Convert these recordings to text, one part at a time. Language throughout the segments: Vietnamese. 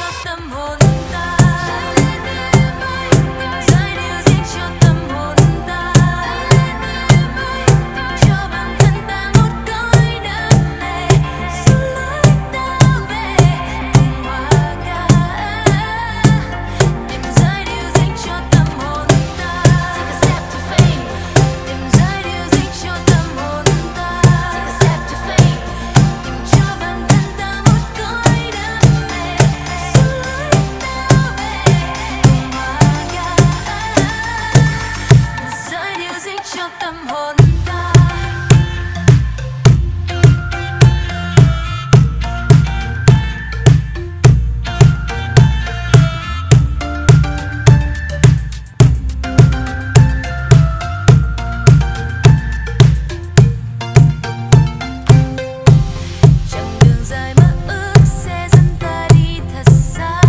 cho tâm hồn ta. Giải điều riêng cho tâm hồn ta. Cho bản thân ta một cõi đam mê. Dù lối ta về cùng hòa ca. Tìm giải điều riêng cho tâm hồn ta. Take a step to fame. Tìm giải điều riêng cho tâm hồn ta. Take a step to fame. Tìm cho bản thân ta một cõi đam mê. Dù lối ta về cùng hòa ca. Giải điều riêng cho tâm hồn ta. Chặng đường dài mơ ước sẽ dẫn ta đi thật xa.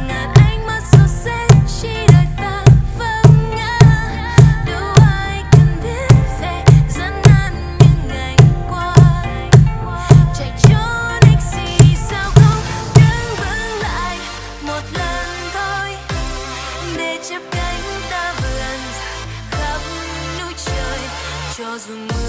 Ngàn ánh mắt soi xét chỉ đợi ta vấp ngã. Đâu ai cần biết về gian nan những ngày qua. Chạy trốn ích gì sao không đứng vững lại một lần thôi. Để chắp cánh ta vươn ra khắp núi trời. Cho dù mưa